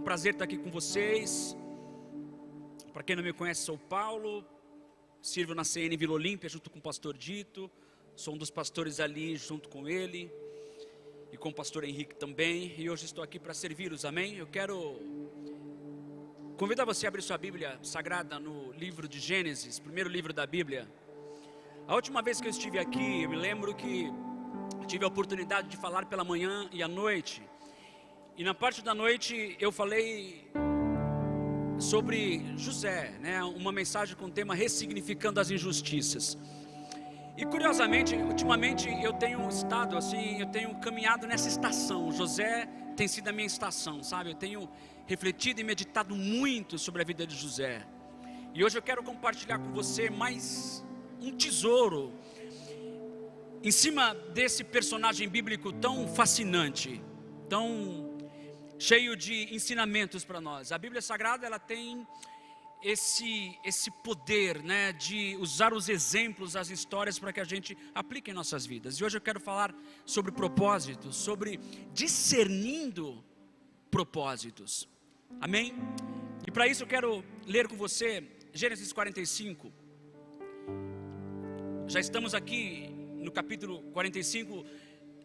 prazer estar aqui com vocês. Para quem não me conhece, sou o Paulo, sirvo na CN Vila Olímpia junto com o pastor Dito, sou um dos pastores ali junto com ele e com o pastor Henrique também, e hoje estou aqui para servi-los, amém? Eu quero convidar você a abrir sua Bíblia Sagrada no livro de Gênesis, primeiro livro da Bíblia. A última vez que eu estive aqui, eu me lembro que tive a oportunidade de falar pela manhã e à noite, e na parte da noite eu falei sobre José, né? Uma mensagem com o tema ressignificando as injustiças. E curiosamente, ultimamente eu tenho estado assim, eu tenho caminhado nessa estação. José tem sido a minha estação, sabe? Eu tenho refletido e meditado muito sobre a vida de José. E hoje eu quero compartilhar com você mais um tesouro em cima desse personagem bíblico tão fascinante, tão cheio de ensinamentos para nós. A Bíblia Sagrada, ela tem esse poder, né, de usar os exemplos, as histórias para que a gente aplique em nossas vidas. E hoje eu quero falar sobre propósitos, sobre discernindo propósitos. Amém? E para isso eu quero ler com você Gênesis 45. Já estamos aqui no capítulo 45,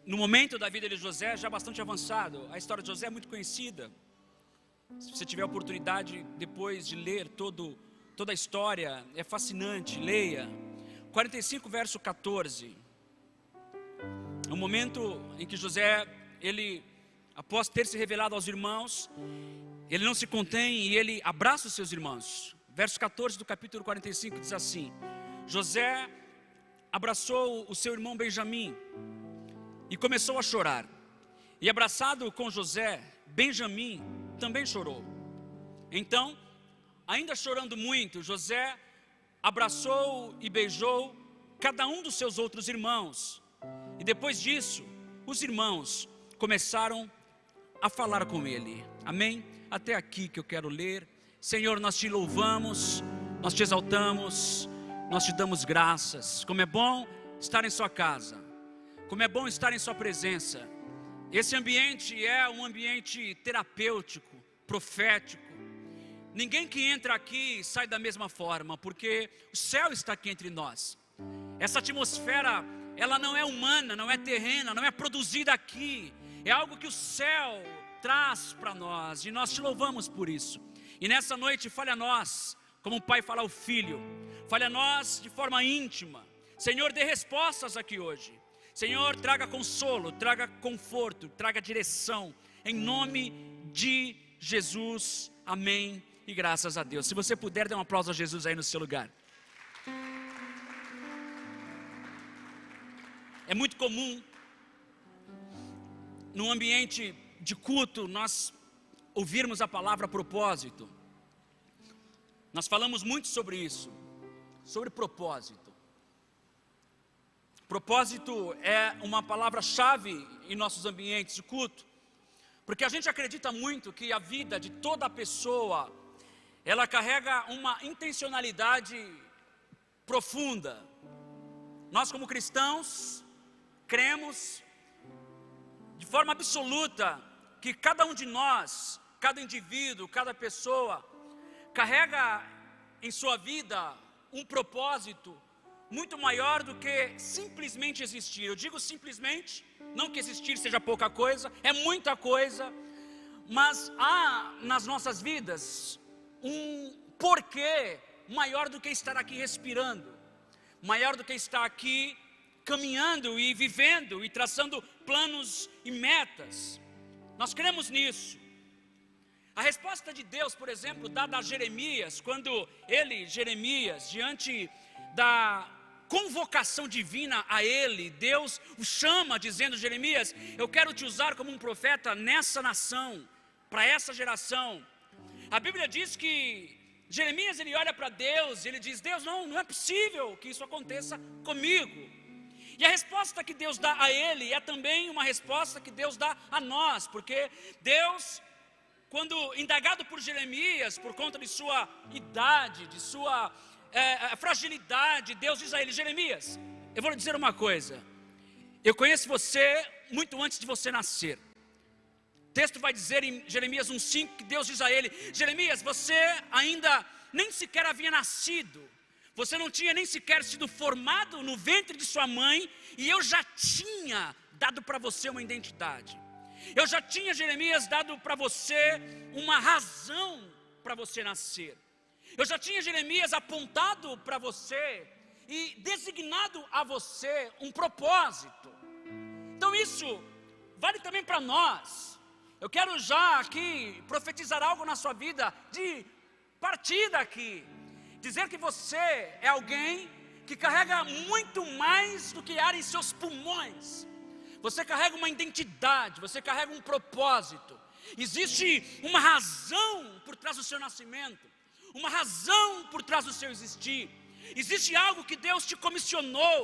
no momento da vida de José, já bastante avançado. A história de José é muito conhecida. Se você tiver a oportunidade depois de ler toda a história, é fascinante, leia. 45 verso 14. É um momento em que José, ele, após ter se revelado aos irmãos, ele não se contém e ele abraça os seus irmãos. Verso 14 do capítulo 45 diz assim: José abraçou o seu irmão Benjamim e começou a chorar. E abraçado com José, Benjamim também chorou. Então, ainda chorando muito, José abraçou e beijou cada um dos seus outros irmãos. E depois disso, os irmãos começaram a falar com ele. Amém? Até aqui que eu quero ler. Senhor, nós te louvamos, nós te exaltamos, nós te damos graças. Como é bom estar em sua casa, como é bom estar em sua presença. Esse ambiente é um ambiente terapêutico, profético. Ninguém que entra aqui sai da mesma forma, porque o céu está aqui entre nós. Essa atmosfera, ela não é humana, não é terrena, não é produzida aqui. É algo que o céu traz para nós, e nós te louvamos por isso. E nessa noite, fale a nós, como um pai fala ao filho. Fale a nós de forma íntima. Senhor, dê respostas aqui hoje. Senhor, traga consolo, traga conforto, traga direção, em nome de Jesus, amém e graças a Deus. Se você puder, dê um aplauso a Jesus aí no seu lugar. É muito comum, num ambiente de culto, nós ouvirmos a palavra propósito. Nós falamos muito sobre isso, sobre propósito. Propósito é uma palavra-chave em nossos ambientes de culto, porque a gente acredita muito que a vida de toda pessoa, ela carrega uma intencionalidade profunda. Nós, como cristãos, cremos de forma absoluta que cada um de nós, cada indivíduo, cada pessoa, carrega em sua vida um propósito muito maior do que simplesmente existir. Eu digo simplesmente, não que existir seja pouca coisa, é muita coisa, mas há nas nossas vidas um porquê maior do que estar aqui respirando, maior do que estar aqui caminhando e vivendo e traçando planos e metas. Nós cremos nisso. A resposta de Deus, por exemplo, dada a Jeremias, quando Jeremias, diante da convocação divina a ele, Deus o chama dizendo: Jeremias, eu quero te usar como um profeta nessa nação, para essa geração. A Bíblia diz que Jeremias, ele olha para Deus, ele diz: Deus, não é possível que isso aconteça comigo. E a resposta que Deus dá a ele é também uma resposta que Deus dá a nós, porque Deus, quando indagado por Jeremias, por conta de sua idade, de sua fragilidade, Deus diz a ele: Jeremias, eu vou lhe dizer uma coisa, eu conheço você muito antes de você nascer. texto vai dizer em Jeremias 1,5 que Deus diz a ele: Jeremias, você ainda nem sequer havia nascido, você não tinha nem sequer sido formado no ventre de sua mãe, e eu já tinha dado para você uma identidade. Eu já tinha, Jeremias, dado para você uma razão para você nascer. Eu já tinha, Jeremias, apontado para você e designado a você um propósito. Então isso vale também para nós. Eu quero já aqui profetizar algo na sua vida, de partir daqui, dizer que você é alguém que carrega muito mais do que ar em seus pulmões. Você carrega uma identidade, você carrega um propósito. Existe uma razão por trás do seu nascimento, uma razão por trás do seu existir. Existe algo que Deus te comissionou.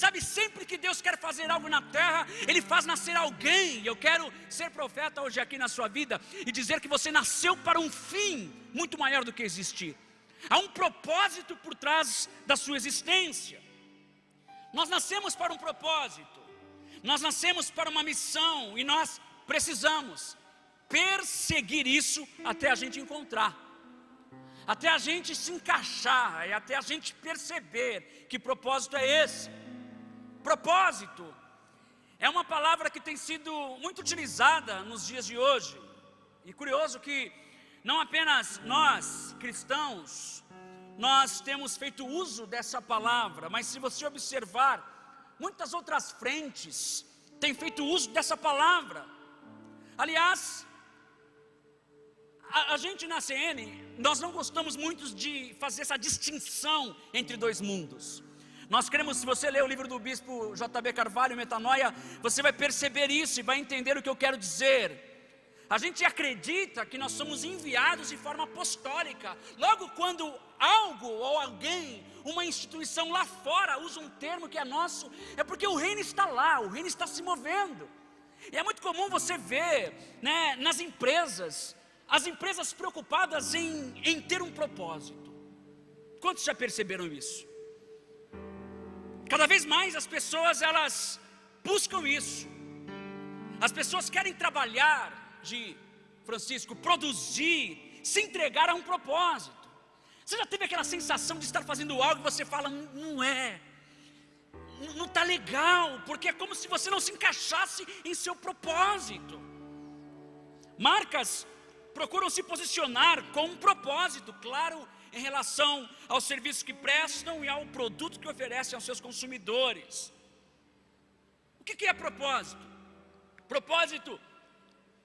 Sabe, sempre que Deus quer fazer algo na terra, Ele faz nascer alguém. E eu quero ser profeta hoje aqui na sua vida e dizer que você nasceu para um fim muito maior do que existir. Há um propósito por trás da sua existência. Nós nascemos para um propósito. Nós nascemos para uma missão e nós precisamos perseguir isso até a gente encontrar, até a gente se encaixar e até a gente perceber que propósito é esse. Propósito é uma palavra que tem sido muito utilizada nos dias de hoje. E curioso que não apenas nós, cristãos, nós temos feito uso dessa palavra, mas se você observar, muitas outras frentes têm feito uso dessa palavra. Aliás, a gente na CN, nós não gostamos muito de fazer essa distinção entre dois mundos. Nós queremos, se você ler o livro do bispo J.B. Carvalho, Metanoia, você vai perceber isso e vai entender o que eu quero dizer. A gente acredita que nós somos enviados de forma apostólica. Logo, quando algo ou alguém, uma instituição lá fora usa um termo que é nosso, é porque o reino está lá, o reino está se movendo. E é muito comum você ver, né, nas empresas, as empresas preocupadas em ter um propósito. Quantos já perceberam isso? Cada vez mais as pessoas, elas buscam isso. As pessoas querem trabalhar, Francisco, produzir, se entregar a um propósito. Você já teve aquela sensação de estar fazendo algo e você fala, não está legal, porque é como se você não se encaixasse em seu propósito. Marcas procuram se posicionar com um propósito claro em relação aos serviços que prestam e ao produto que oferecem aos seus consumidores. O que é propósito? Propósito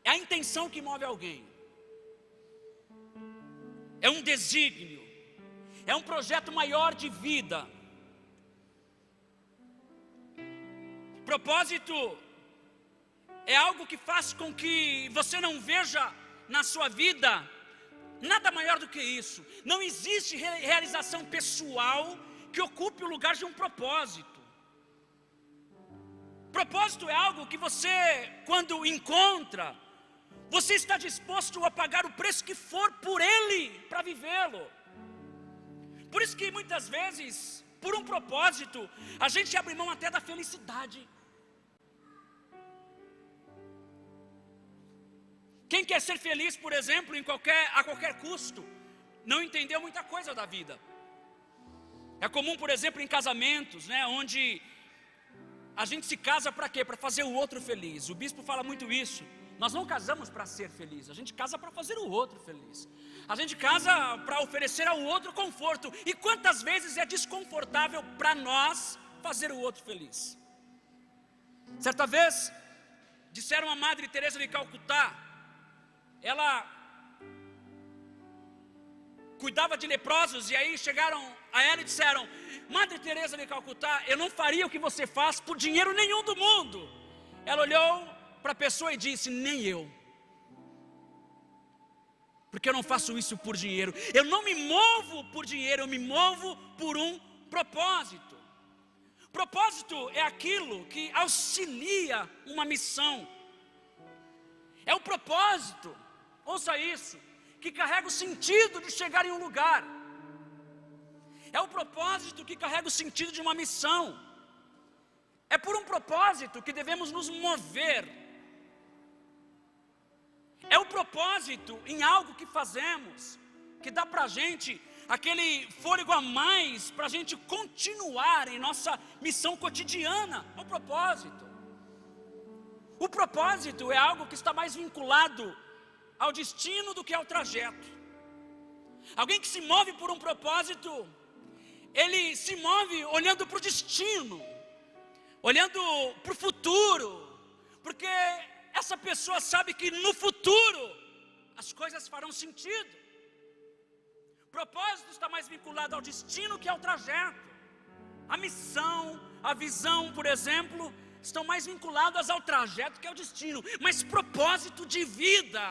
é a intenção que move alguém, é um desígnio, é um projeto maior de vida. Propósito é algo que faz com que você não veja na sua vida nada maior do que isso. Não existe realização pessoal que ocupe o lugar de um propósito. Propósito é algo que você, quando encontra, você está disposto a pagar o preço que for por ele, para vivê-lo. Por isso que muitas vezes, por um propósito, a gente abre mão até da felicidade. Quem quer ser feliz, por exemplo, a qualquer custo, não entendeu muita coisa da vida. É comum, por exemplo, em casamentos, né, onde a gente se casa para quê? Para fazer o outro feliz. O bispo fala muito isso. Nós não casamos para ser feliz, a gente casa para fazer o outro feliz. A gente casa para oferecer ao outro conforto. E quantas vezes é desconfortável para nós fazer o outro feliz? Certa vez, disseram a Madre Teresa de Calcutá, ela cuidava de leprosos, e aí chegaram a ela e disseram, Madre Teresa de Calcutá, eu não faria o que você faz por dinheiro nenhum do mundo. Ela olhou para a pessoa e disse, nem eu, porque eu não faço isso por dinheiro. Eu não me movo por dinheiro, eu me movo por um propósito. Propósito é aquilo que auxilia uma missão. É o propósito, ouça isso, que carrega o sentido de chegar em um lugar. É o propósito que carrega o sentido de uma missão. É por um propósito que devemos nos mover. É o propósito em algo que fazemos, que dá para a gente aquele fôlego a mais, para a gente continuar em nossa missão cotidiana. É o propósito. O propósito é algo que está mais vinculado ao destino do que ao trajeto. Alguém que se move por um propósito, ele se move olhando para o destino, olhando para o futuro, porque essa pessoa sabe que no futuro as coisas farão sentido. Propósito está mais vinculado ao destino que ao trajeto. A missão, a visão, por exemplo, estão mais vinculadas ao trajeto que ao destino. Mas propósito de vida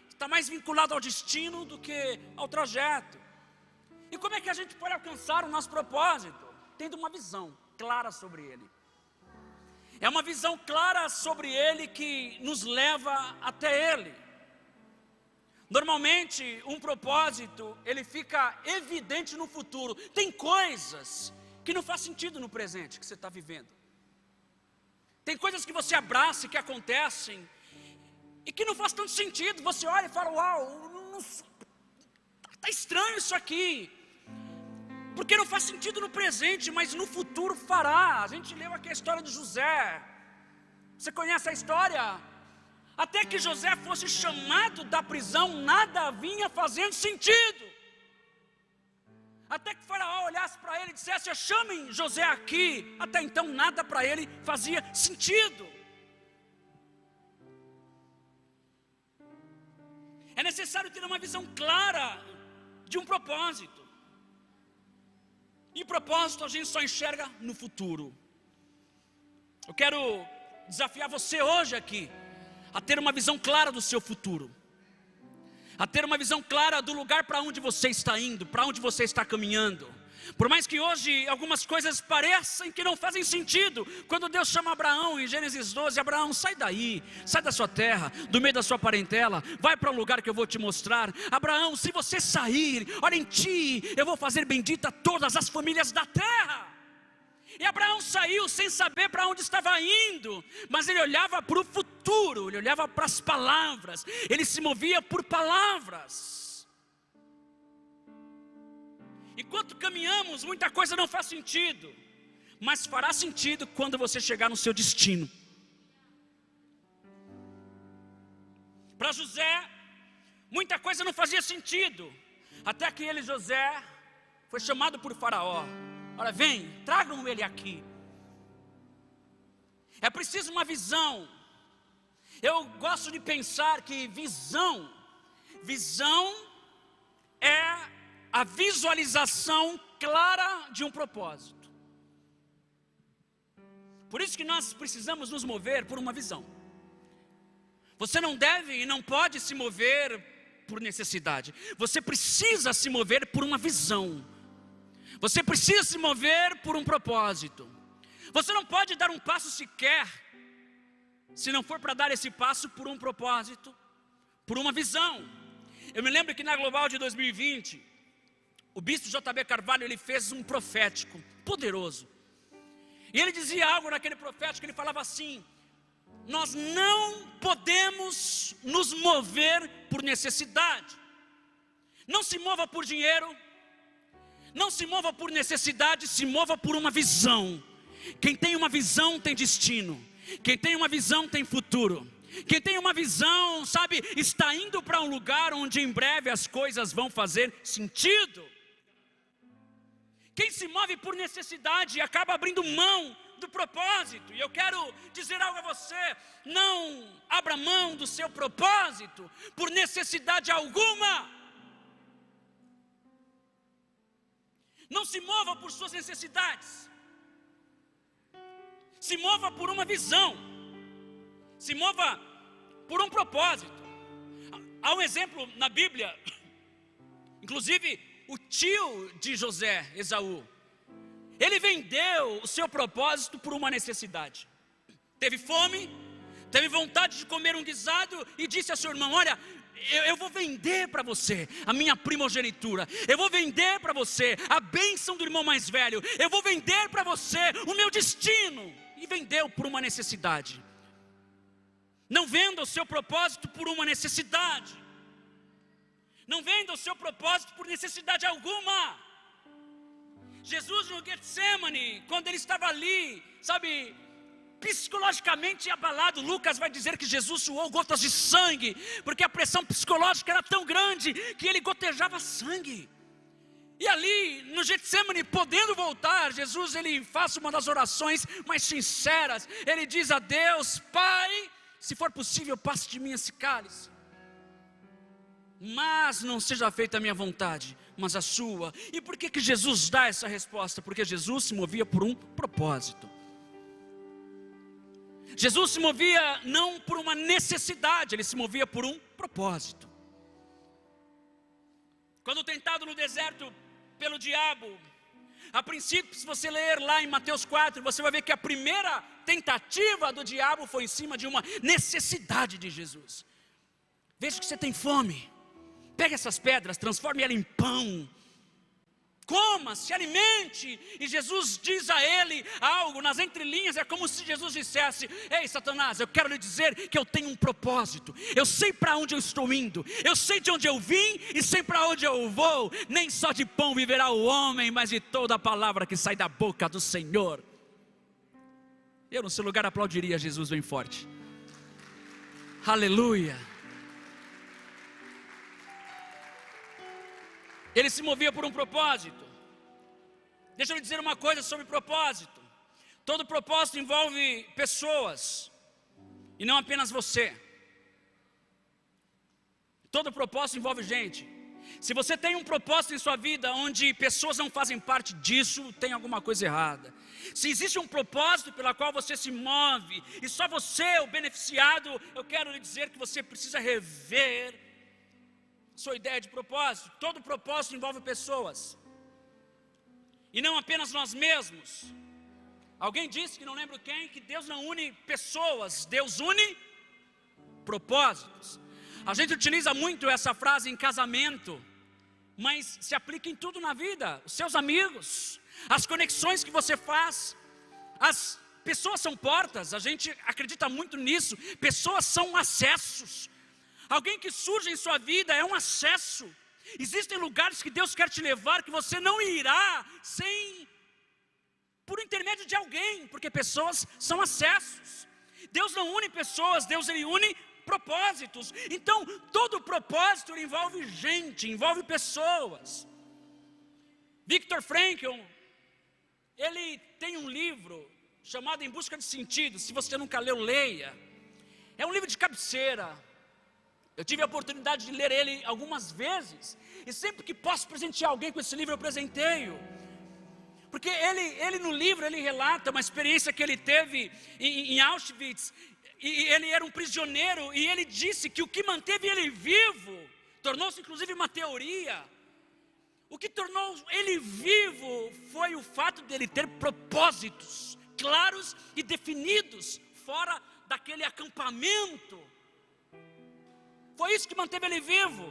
está mais vinculado ao destino do que ao trajeto. E como é que a gente pode alcançar o nosso propósito? Tendo uma visão clara sobre ele. É uma visão clara sobre ele que nos leva até ele. Normalmente, um propósito, ele fica evidente no futuro. Tem coisas que não faz sentido no presente que você está vivendo. Tem coisas que você abraça e que acontecem e que não faz tanto sentido. Você olha e fala, uau, está estranho isso aqui. Porque não faz sentido no presente, mas no futuro fará. A gente leu aqui a história de José. Você conhece a história? Até que José fosse chamado da prisão, nada vinha fazendo sentido. Até que Faraó olhasse para ele e dissesse, chamem José aqui. Até então nada para ele fazia sentido. É necessário ter uma visão clara de um propósito. E propósito a gente só enxerga no futuro. Eu quero desafiar você hoje aqui a ter uma visão clara do seu futuro, a ter uma visão clara do lugar para onde você está indo, para onde você está caminhando. Por mais que hoje algumas coisas pareçam que não fazem sentido, quando Deus chama Abraão em Gênesis 12, Abraão, sai daí, sai da sua terra, do meio da sua parentela, vai para um lugar que eu vou te mostrar. Abraão, se você sair, olha em ti, eu vou fazer bendita todas as famílias da terra. E Abraão saiu sem saber para onde estava indo, mas ele olhava para o futuro, ele olhava para as palavras, ele se movia por palavras. Enquanto caminhamos, muita coisa não faz sentido, mas fará sentido quando você chegar no seu destino. Para José, muita coisa não fazia sentido, até que ele, José, foi chamado por Faraó. Olha, vem, tragam ele aqui. É preciso uma visão. Eu gosto de pensar que visão é a visualização clara de um propósito. Por isso que nós precisamos nos mover por uma visão. Você não deve e não pode se mover por necessidade. Você precisa se mover por uma visão. Você precisa se mover por um propósito. Você não pode dar um passo sequer, se não for para dar esse passo por um propósito, por uma visão. Eu me lembro que na Global de 2020, o bispo J.B. Carvalho, ele fez um profético poderoso. E ele dizia algo naquele profético, ele falava assim, nós não podemos nos mover por necessidade. Não se mova por dinheiro, não se mova por necessidade, se mova por uma visão. Quem tem uma visão tem destino. Quem tem uma visão tem futuro. Quem tem uma visão, sabe, está indo para um lugar onde em breve as coisas vão fazer sentido. Quem se move por necessidade acaba abrindo mão do propósito. E eu quero dizer algo a você: não abra mão do seu propósito por necessidade alguma. Não se mova por suas necessidades. Se mova por uma visão. Se mova por um propósito. Há um exemplo na Bíblia. Inclusive o tio de José, Esaú, ele vendeu o seu propósito por uma necessidade. Teve fome, teve vontade de comer um guisado e disse a seu irmão: olha, eu vou vender para você a minha primogenitura, eu vou vender para você a bênção do irmão mais velho, eu vou vender para você o meu destino. E vendeu por uma necessidade. Não venda o seu propósito por uma necessidade. Não venda o seu propósito por necessidade alguma. Jesus no Getsemane, quando ele estava ali, sabe, psicologicamente abalado, Lucas vai dizer que Jesus suou gotas de sangue, porque a pressão psicológica era tão grande que ele gotejava sangue. E ali no Getsemane, podendo voltar, Jesus ele faz uma das orações mais sinceras. Ele diz a Deus: Pai, se for possível, passe de mim esse cálice, mas não seja feita a minha vontade, mas a sua. E por que Jesus dá essa resposta? Porque Jesus se movia por um propósito. Jesus se movia não por uma necessidade, ele se movia por um propósito. Quando tentado no deserto pelo diabo, a princípio, se você ler lá em Mateus 4, você vai ver que a primeira tentativa do diabo foi em cima de uma necessidade de Jesus. Veja que você tem fome, pegue essas pedras, transforme elas em pão, coma, se alimente. E Jesus diz a ele algo nas entrelinhas, é como se Jesus dissesse: ei Satanás, eu quero lhe dizer que eu tenho um propósito, eu sei para onde eu estou indo, eu sei de onde eu vim e sei para onde eu vou. Nem só de pão viverá o homem, mas de toda a palavra que sai da boca do Senhor. Eu no seu lugar aplaudiria Jesus bem forte. Aleluia. Ele se movia por um propósito. Deixa eu lhe dizer uma coisa sobre propósito. Todo propósito envolve pessoas, e não apenas você. Todo propósito envolve gente. Se você tem um propósito em sua vida onde pessoas não fazem parte disso, tem alguma coisa errada. Se existe um propósito pela qual você se move, e só você é o beneficiado, eu quero lhe dizer que você precisa rever sua ideia de propósito. Todo propósito envolve pessoas, e não apenas nós mesmos. Alguém disse, que não lembro quem, que Deus não une pessoas, Deus une propósitos. A gente utiliza muito essa frase em casamento, mas se aplica em tudo na vida. Os seus amigos, as conexões que você faz. As pessoas são portas, a gente acredita muito nisso. Pessoas são acessos. Alguém que surge em sua vida é um acesso. Existem lugares que Deus quer te levar, que você não irá por intermédio de alguém, porque pessoas são acessos. Deus não une pessoas, Deus ele une propósitos. Então todo propósito envolve gente, envolve pessoas. Victor Frankl, ele tem um livro chamado Em Busca de Sentido. Se você nunca leu, leia. É um livro de cabeceira. Eu tive a oportunidade de ler ele algumas vezes, e sempre que posso presentear alguém com esse livro, eu presenteio. Porque ele no livro, ele relata uma experiência que ele teve em Auschwitz, e ele era um prisioneiro, e ele disse que o que manteve ele vivo, tornou-se inclusive uma teoria, o que tornou ele vivo foi o fato de ele ter propósitos claros e definidos, fora daquele acampamento. Foi isso que manteve ele vivo.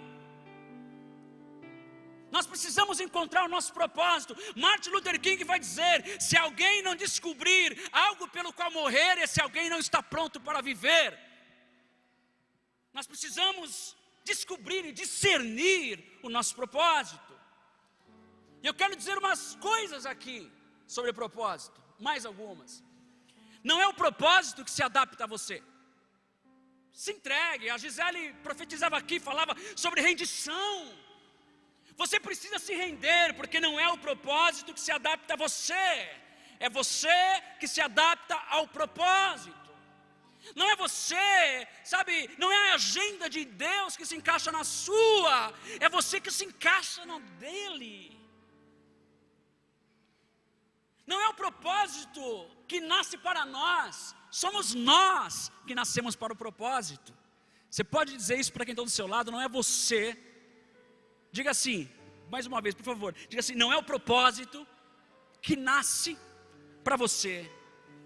Nós precisamos encontrar o nosso propósito. Martin Luther King vai dizer: se alguém não descobrir algo pelo qual morrer, esse alguém não está pronto para viver. Nós precisamos descobrir e discernir o nosso propósito. E eu quero dizer umas coisas aqui sobre propósito, mais algumas. Não é o propósito que se adapta a você. Se entregue. A Gisele profetizava aqui, falava sobre rendição. Você precisa se render, porque não é o propósito que se adapta a você, é você que se adapta ao propósito. Não é você, sabe, não é a agenda de Deus que se encaixa na sua, é você que se encaixa na dele. Não é o propósito que nasce para nós, somos nós que nascemos para o propósito. Você pode dizer isso para quem está do seu lado, não é você. Diga assim, mais uma vez por favor, diga assim: não é o propósito que nasce para você,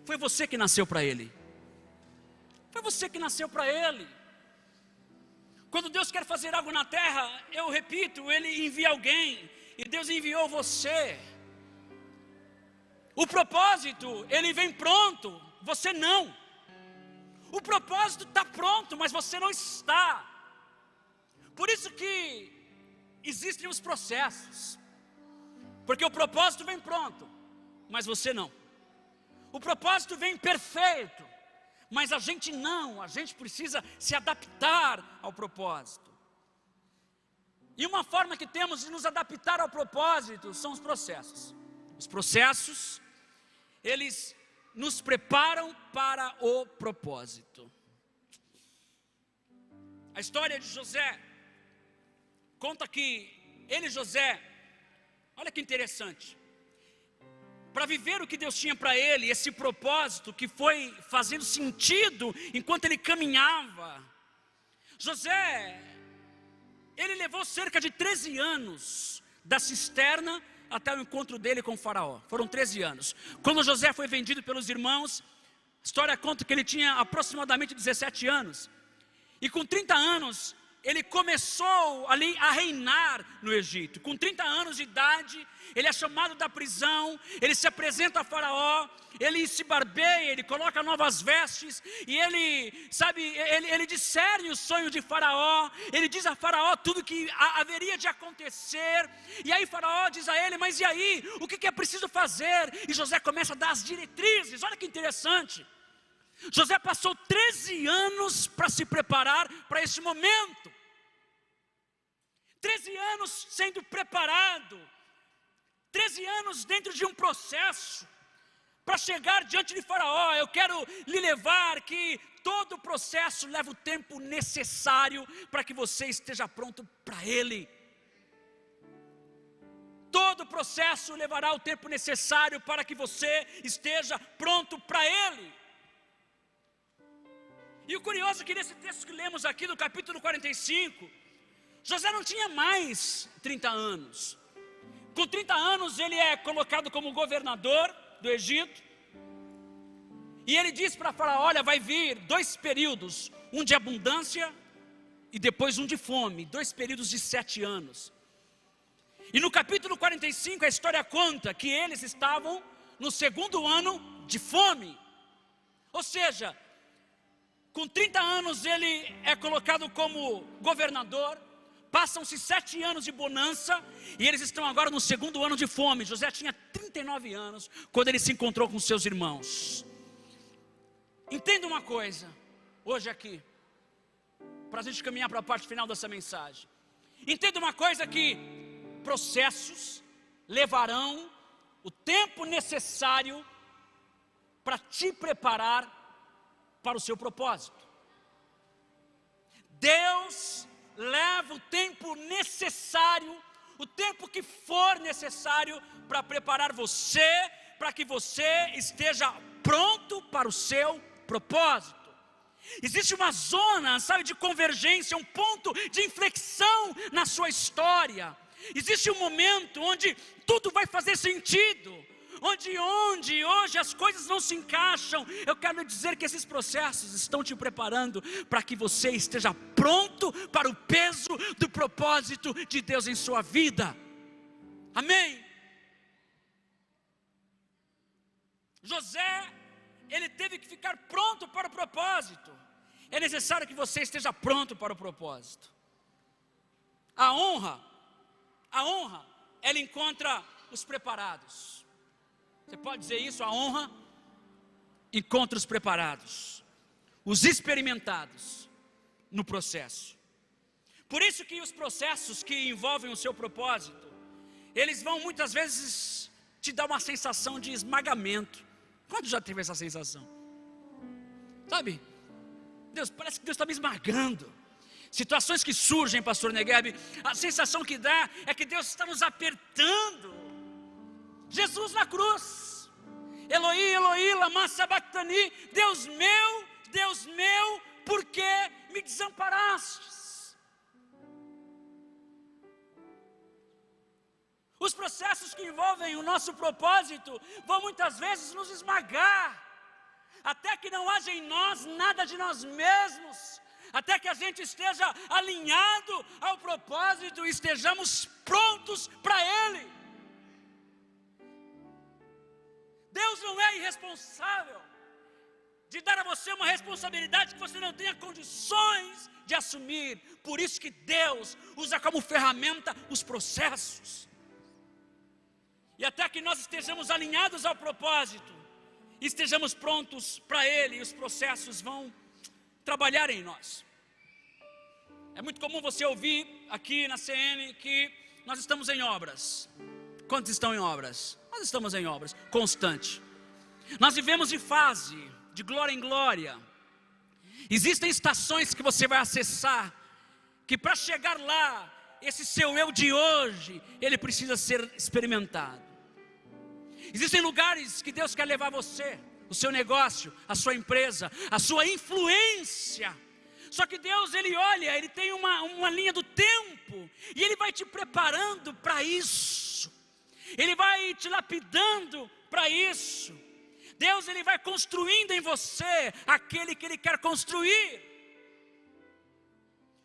foi você que nasceu para ele. Foi você que nasceu para ele. Quando Deus quer fazer algo na terra, eu repito, ele envia alguém, e Deus enviou você. O propósito, ele vem pronto, você não. O propósito está pronto, mas você não está. Por isso que existem os processos. Porque o propósito vem pronto, mas você não. O propósito vem perfeito, mas a gente não. A gente precisa se adaptar ao propósito. E uma forma que temos de nos adaptar ao propósito são os processos. Os processos, eles nos preparam para o propósito. A história de José conta que ele, José, olha que interessante, para viver o que Deus tinha para ele, esse propósito que foi fazendo sentido enquanto ele caminhava, José, ele levou cerca de 13 anos da cisterna até o encontro dele com o faraó. Foram 13 anos. Quando José foi vendido pelos irmãos, a história conta que ele tinha aproximadamente 17 anos. E com 30 anos, ele começou ali a reinar no Egito. Com 30 anos de idade, ele é chamado da prisão, ele se apresenta a faraó, ele se barbeia, ele coloca novas vestes, e ele discerne o sonho de faraó, ele diz a faraó tudo que haveria de acontecer, e aí faraó diz a ele, mas e aí, o que é preciso fazer? E José começa a dar as diretrizes. Olha que interessante, José passou 13 anos para se preparar para esse momento, 13 anos sendo preparado, 13 anos dentro de um processo, para chegar diante de faraó. Eu quero lhe levar que todo o processo leva o tempo necessário para que você esteja pronto para ele. Todo o processo levará o tempo necessário para que você esteja pronto para ele. E o curioso é que nesse texto que lemos aqui no capítulo 45, José não tinha mais 30 anos. Com 30 anos ele é colocado como governador do Egito. E ele diz para faraó, olha, vai vir 2 períodos, um de abundância e depois um de fome, 2 períodos de 7 anos. E no capítulo 45 a história conta que eles estavam no 2º ano de fome. Ou seja, com 30 anos ele é colocado como governador, passam-se 7 anos de bonança, e eles estão agora no 2º ano de fome. José tinha 39 anos, quando ele se encontrou com seus irmãos. Entenda uma coisa, hoje aqui, para a gente caminhar para a parte final dessa mensagem. Entenda uma coisa, que processos levarão o tempo necessário para te preparar para o seu propósito. Deus leva o tempo necessário, o tempo que for necessário para preparar você, para que você esteja pronto para o seu propósito. Existe uma zona, de convergência, um ponto de inflexão na sua história. Existe um momento onde tudo vai fazer sentido, onde hoje as coisas não se encaixam. Eu quero dizer que esses processos estão te preparando para que você esteja pronto para o peso do propósito de Deus em sua vida. Amém? José, ele teve que ficar pronto para o propósito. É necessário que você esteja pronto para o propósito. A honra, ela encontra os preparados. Você pode dizer isso? A honra encontra os preparados, os experimentados no processo. Por isso que os processos que envolvem o seu propósito, eles vão muitas vezes te dar uma sensação de esmagamento. Quando já teve essa sensação? Parece que Deus está me esmagando. Situações que surgem, pastor Negueb, a sensação que dá é que Deus está nos apertando. Jesus na cruz, Eloi, Eloi, lama sabachthani, Deus meu, por que me desamparastes? Os processos que envolvem o nosso propósito vão muitas vezes nos esmagar, até que não haja em nós nada de nós mesmos, até que a gente esteja alinhado ao propósito e estejamos prontos para Ele. Deus não é irresponsável de dar a você uma responsabilidade que você não tenha condições de assumir. Por isso que Deus usa como ferramenta os processos. E até que nós estejamos alinhados ao propósito, estejamos prontos para Ele, e os processos vão trabalhar em nós. É muito comum você ouvir aqui na CN que nós estamos em obras. Quantos estão em obras? Nós estamos em obras, constante. Nós vivemos de fase, de glória em glória. Existem estações que você vai acessar, que para chegar lá, esse seu eu de hoje, ele precisa ser experimentado. Existem lugares que Deus quer levar você, o seu negócio, a sua empresa, a sua influência. Só que Deus, Ele olha, Ele tem uma linha do tempo, e Ele vai te preparando para isso. Ele vai te lapidando para isso. Deus, Ele vai construindo em você aquele que Ele quer construir.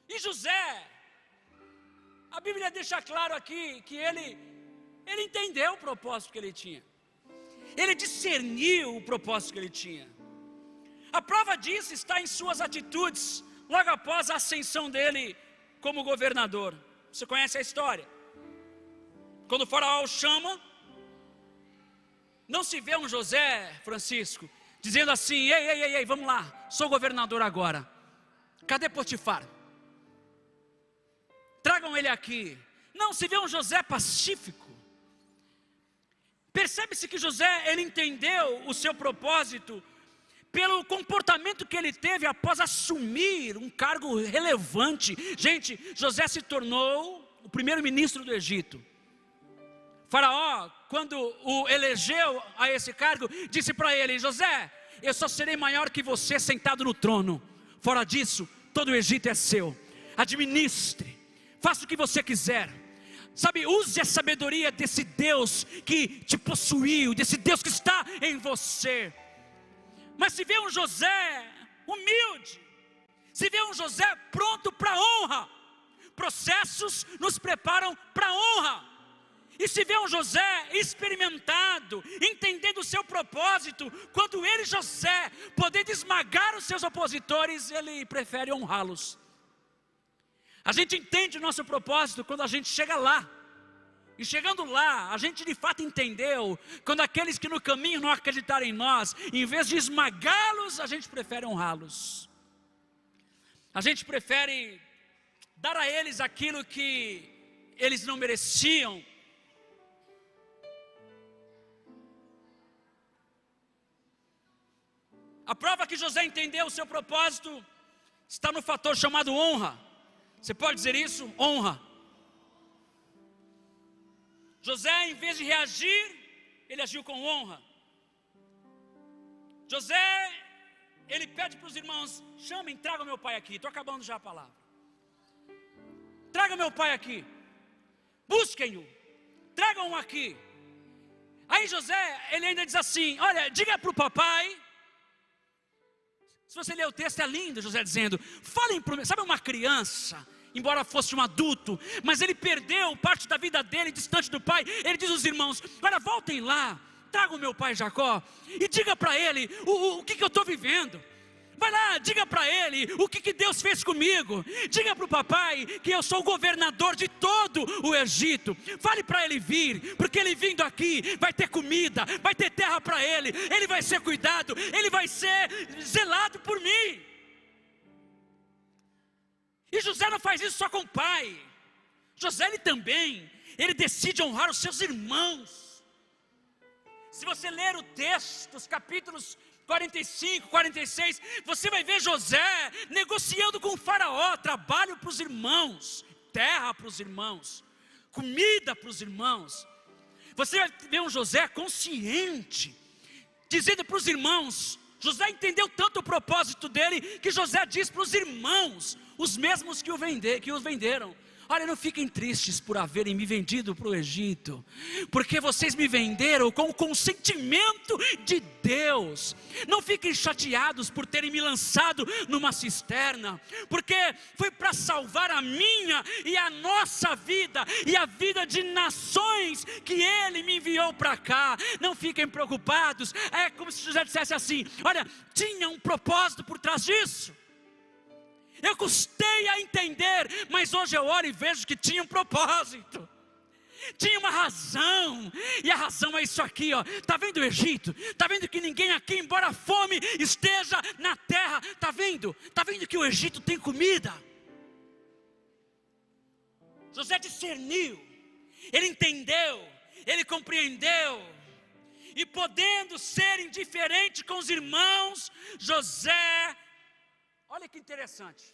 E José, a Bíblia deixa claro aqui que ele entendeu o propósito que ele tinha. Ele discerniu o propósito que ele tinha. A prova disso está em suas atitudes, logo após a ascensão dele como governador. Você conhece a história? Quando o faraó o chama, não se vê um José, Francisco, dizendo assim: ei, vamos lá, sou governador agora. Cadê Potifar? Tragam ele aqui. Não, se vê um José pacífico. Percebe-se que José, ele entendeu o seu propósito pelo comportamento que ele teve após assumir um cargo relevante. Gente, José se tornou o primeiro ministro do Egito. Faraó, quando o elegeu a esse cargo, disse para ele: José, eu só serei maior que você sentado no trono. Fora disso, todo o Egito é seu. Administre, faça o que você quiser. Sabe, use a sabedoria desse Deus que te possuiu, desse Deus que está em você. Mas se vê um José humilde, se vê um José pronto para a honra, processos nos preparam para a honra. E se vê um José experimentado, entendendo o seu propósito, quando ele, José, poder esmagar os seus opositores, ele prefere honrá-los. A gente entende o nosso propósito quando a gente chega lá. E chegando lá, a gente de fato entendeu, quando aqueles que no caminho não acreditaram em nós, em vez de esmagá-los, a gente prefere honrá-los. A gente prefere dar a eles aquilo que eles não mereciam. A prova que José entendeu o seu propósito está no fator chamado honra. Você pode dizer isso? Honra. José, em vez de reagir, ele agiu com honra. José, ele pede para os irmãos: chamem, tragam meu pai aqui. Estou acabando já a palavra. Tragam meu pai aqui. Busquem-o. Tragam-o aqui. Aí José, ele ainda diz assim: olha, diga para o papai. Se você ler o texto, é lindo, José dizendo: falem para mim. Sabe uma criança, embora fosse um adulto, mas ele perdeu parte da vida dele distante do pai. Ele diz aos irmãos: olha, voltem lá, tragam o meu pai Jacó e diga para ele o que eu estou vivendo. Vai lá, diga para ele o que Deus fez comigo. Diga para o papai que eu sou o governador de todo o Egito. Fale para ele vir, porque ele vindo aqui vai ter comida, vai ter terra para ele. Ele vai ser cuidado, ele vai ser zelado por mim. E José não faz isso só com o pai. José, ele decide honrar os seus irmãos. Se você ler o texto, os capítulos 45, 46, você vai ver José negociando com o faraó, trabalho para os irmãos, terra para os irmãos, comida para os irmãos. Você vai ver um José consciente, dizendo para os irmãos. José entendeu tanto o propósito dele, que José diz para os irmãos, os mesmos que os venderam: Olha, não fiquem tristes por haverem me vendido para o Egito, porque vocês me venderam com o consentimento de Deus. Não fiquem chateados por terem me lançado numa cisterna, porque foi para salvar a minha e a nossa vida, e a vida de nações que Ele me enviou para cá. Não fiquem preocupados. É como se José dissesse assim: olha, tinha um propósito por trás disso. Eu custei a entender, mas hoje eu olho e vejo que tinha um propósito, tinha uma razão, e a razão é isso aqui, ó. Está vendo o Egito? Está vendo que ninguém aqui, embora a fome esteja na terra, está vendo que o Egito tem comida? José discerniu, ele entendeu, ele compreendeu, e podendo ser indiferente com os irmãos, José, olha que interessante.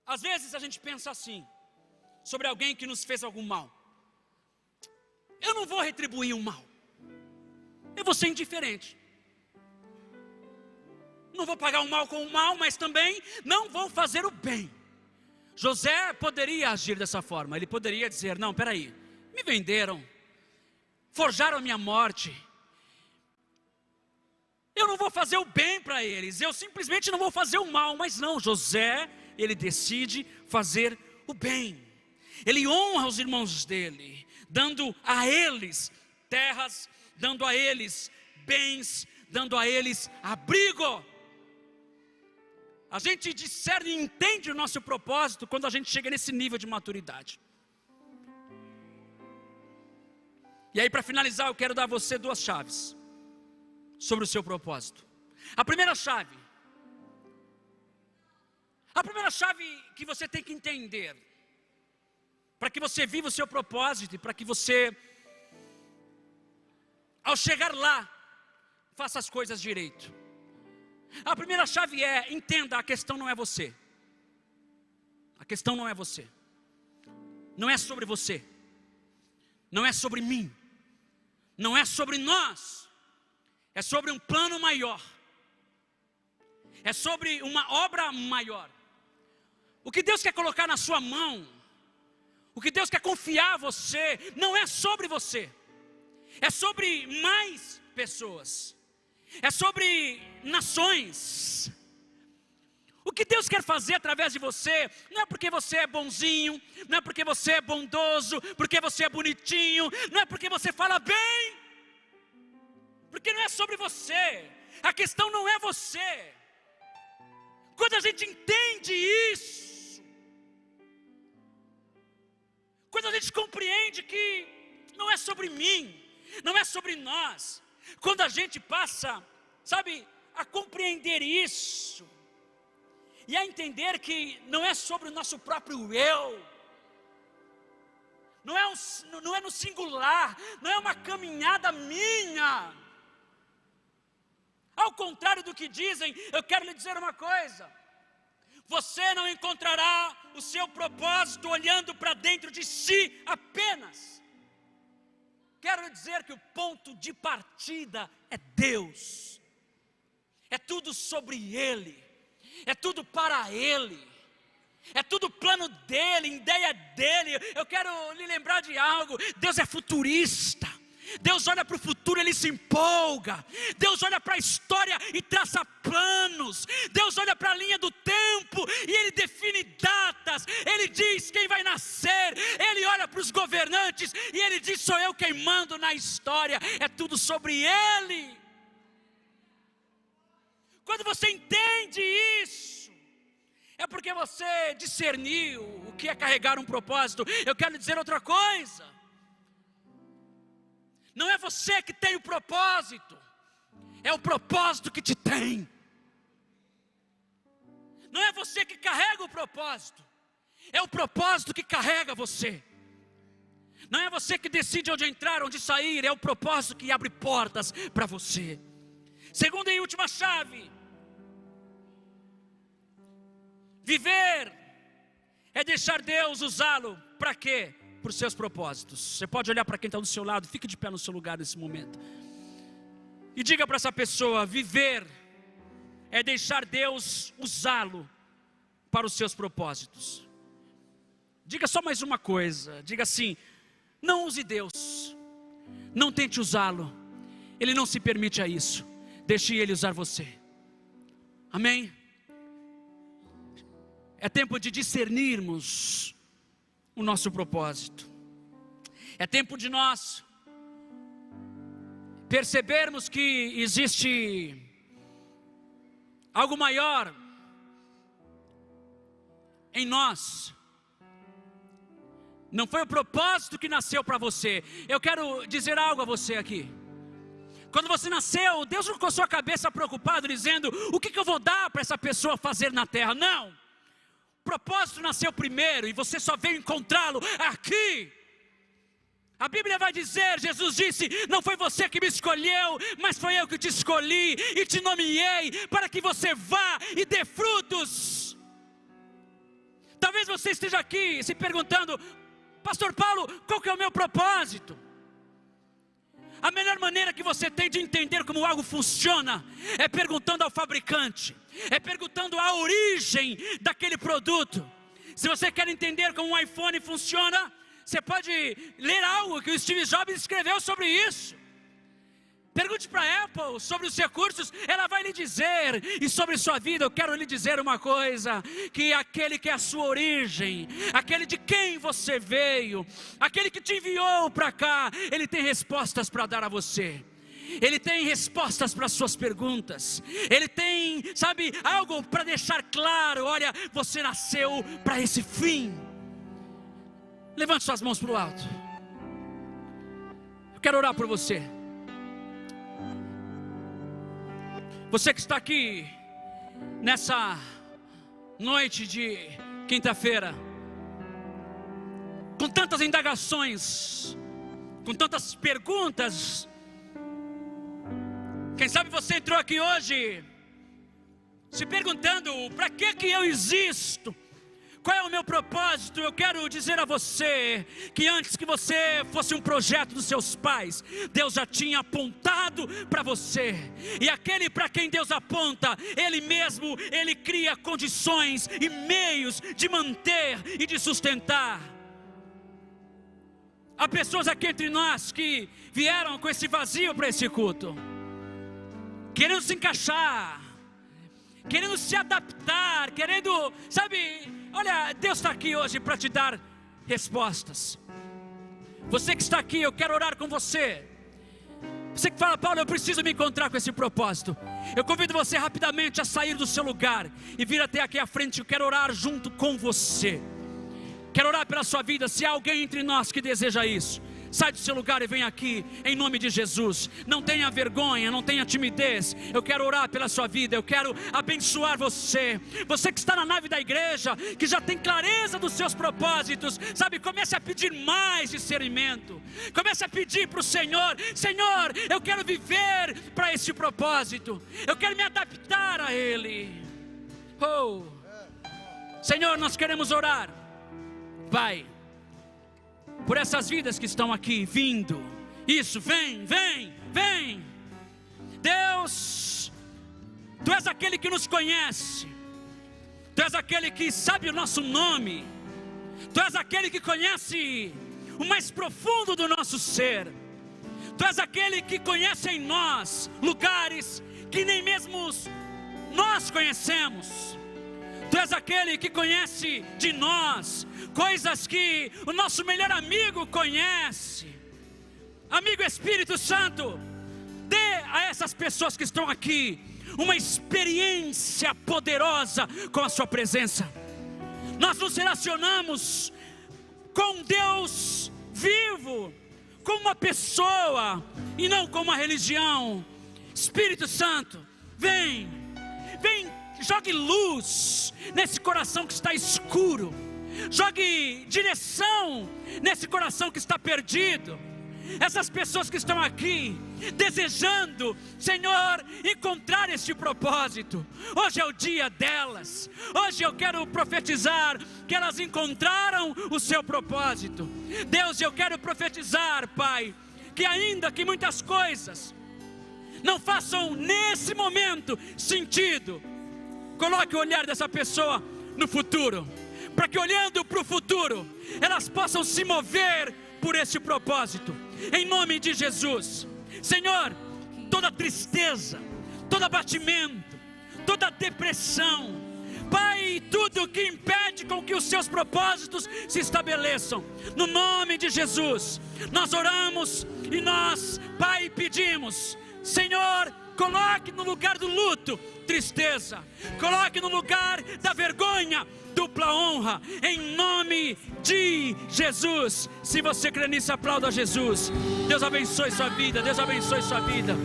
Às vezes a gente pensa assim, sobre alguém que nos fez algum mal: eu não vou retribuir o mal, eu vou ser indiferente. Não vou pagar o mal com o mal, mas também não vou fazer o bem. José poderia agir dessa forma, ele poderia dizer: não, peraí, me venderam, forjaram a minha morte, eu não vou fazer o bem para eles, eu simplesmente não vou fazer o mal. Mas não, José, ele decide fazer o bem. Ele honra os irmãos dele, dando a eles terras, dando a eles bens, dando a eles abrigo. A gente discerne e entende o nosso propósito quando a gente chega nesse nível de maturidade. E aí, para finalizar, eu quero dar a você 2 chaves sobre o seu propósito. A primeira chave que você tem que entender, para que você viva o seu propósito, e para que você, ao chegar lá, faça as coisas direito. A primeira chave é: entenda, a questão não é você. A questão não é você. Não é sobre você. Não é sobre mim. Não é sobre nós. É sobre um plano maior. É sobre uma obra maior. O que Deus quer colocar na sua mão, o que Deus quer confiar a você, não é sobre você. É sobre mais pessoas. É sobre nações. O que Deus quer fazer através de você, não é porque você é bonzinho, não é porque você é bondoso, porque você é bonitinho, não é porque você fala bem, porque não é sobre você. A questão não é você. Quando a gente entende isso, quando a gente compreende que não é sobre mim, não é sobre nós, quando a gente passa, sabe, a compreender isso, e a entender que não é sobre o nosso próprio eu, não é no singular, não é uma caminhada minha. Ao contrário do que dizem, eu quero lhe dizer uma coisa: você não encontrará o seu propósito olhando para dentro de si apenas. Quero lhe dizer que o ponto de partida é Deus. É tudo sobre Ele. É tudo para Ele. É tudo plano dEle, ideia dEle. Eu quero lhe lembrar de algo: Deus é futurista. Deus olha para o futuro, Ele se empolga. Deus olha para a história e traça planos. Deus olha para a linha do tempo e Ele define datas. Ele diz quem vai nascer. Ele olha para os governantes e Ele diz: sou eu quem mando na história. É tudo sobre Ele. Quando você entende isso, é porque você discerniu o que é carregar um propósito. Eu quero lhe dizer outra coisa: não é você que tem o propósito, é o propósito que te tem. Não é você que carrega o propósito, é o propósito que carrega você. Não é você que decide onde entrar, onde sair, é o propósito que abre portas para você. Segunda e última chave: viver é deixar Deus usá-lo para quê? Para os seus propósitos. Você pode olhar para quem está do seu lado, fique de pé no seu lugar nesse momento, e diga para essa pessoa: viver é deixar Deus usá-lo para os seus propósitos. Diga só mais uma coisa, diga assim: não use Deus, não tente usá-lo, Ele não se permite a isso, deixe Ele usar você. Amém? É tempo de discernirmos o nosso propósito. É tempo de nós percebermos que existe algo maior em nós. Não foi o propósito que nasceu para você. Eu quero dizer algo a você aqui. Quando você nasceu, Deus não ficou sua cabeça preocupado dizendo: o que eu vou dar para essa pessoa fazer na terra? Não. O propósito nasceu primeiro e você só veio encontrá-lo aqui. A Bíblia vai dizer, Jesus disse: não foi você que me escolheu, mas foi eu que te escolhi e te nomeei para que você vá e dê frutos. Talvez você esteja aqui se perguntando: Pastor Paulo, qual que é o meu propósito? A melhor maneira que você tem de entender como algo funciona é perguntando ao fabricante, é perguntando a origem daquele produto. Se você quer entender como um iPhone funciona, você pode ler algo que o Steve Jobs escreveu sobre isso. Pergunte para a Apple sobre os recursos, ela vai lhe dizer. E sobre sua vida, eu quero lhe dizer uma coisa: que aquele que é a sua origem, aquele de quem você veio, aquele que te enviou para cá, Ele tem respostas para dar a você. Ele tem respostas para as suas perguntas. Ele tem, sabe, algo para deixar claro. Olha, você nasceu para esse fim. Levante suas mãos para o alto. Eu quero orar por você. Você que está aqui nessa noite de quinta-feira, com tantas indagações, com tantas perguntas. Quem sabe você entrou aqui hoje se perguntando: para que eu existo? Qual é o meu propósito? Eu quero dizer a você que antes que você fosse um projeto dos seus pais, Deus já tinha apontado para você. E aquele para quem Deus aponta, Ele mesmo, Ele cria condições e meios de manter e de sustentar. Há pessoas aqui entre nós que vieram com esse vazio para esse culto, querendo se encaixar, querendo se adaptar, querendo, sabe... Olha, Deus está aqui hoje para te dar respostas. Você que está aqui, eu quero orar com você. Você que fala: Paulo, eu preciso me encontrar com esse propósito. Eu convido você rapidamente a sair do seu lugar e vir até aqui à frente. Eu quero orar junto com você. Quero orar pela sua vida. Se há alguém entre nós que deseja isso, sai do seu lugar e vem aqui, em nome de Jesus. Não tenha vergonha, não tenha timidez. Eu quero orar pela sua vida, eu quero abençoar você. Você que está na nave da igreja, que já tem clareza dos seus propósitos, sabe, comece a pedir mais discernimento. Comece a pedir para o Senhor: Senhor, eu quero viver para esse propósito, eu quero me adaptar a Ele. Oh, Senhor, nós queremos orar, Pai, por essas vidas que estão aqui vindo. Isso, vem. Deus, Tu és aquele que nos conhece. Tu és aquele que sabe o nosso nome. Tu és aquele que conhece o mais profundo do nosso ser. Tu és aquele que conhece em nós lugares que nem mesmo nós conhecemos. Tu és aquele que conhece de nós coisas que o nosso melhor amigo conhece. Amigo Espírito Santo, dê a essas pessoas que estão aqui uma experiência poderosa com a sua presença. Nós nos relacionamos com Deus vivo, com uma pessoa e não com uma religião. Espírito Santo, vem, jogue luz nesse coração que está escuro. Jogue direção nesse coração que está perdido. Essas pessoas que estão aqui desejando, Senhor, encontrar este propósito, hoje é o dia delas. Hoje eu quero profetizar que elas encontraram o seu propósito. Deus, eu quero profetizar, Pai, que ainda que muitas coisas não façam nesse momento sentido, coloque o olhar dessa pessoa no futuro, para que olhando para o futuro, elas possam se mover por esse propósito, em nome de Jesus. Senhor, toda tristeza, todo abatimento, toda depressão, Pai, tudo que impede com que os seus propósitos se estabeleçam, no nome de Jesus, nós oramos e nós, Pai, pedimos, Senhor, coloque no lugar do luto, tristeza, coloque no lugar da vergonha, dupla honra, em nome de Jesus. Se você crê nisso, aplauda Jesus. Deus abençoe sua vida, Deus abençoe sua vida,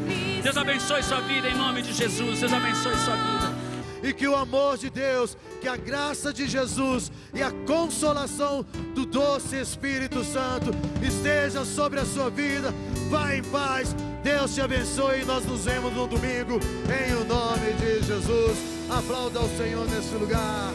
Deus abençoe sua vida, em nome de Jesus. Deus abençoe sua vida. E que o amor de Deus, que a graça de Jesus e a consolação do doce Espírito Santo esteja sobre a sua vida. Vá em paz, Deus te abençoe e nós nos vemos no domingo, em o nome de Jesus. Aplauda ao Senhor nesse lugar.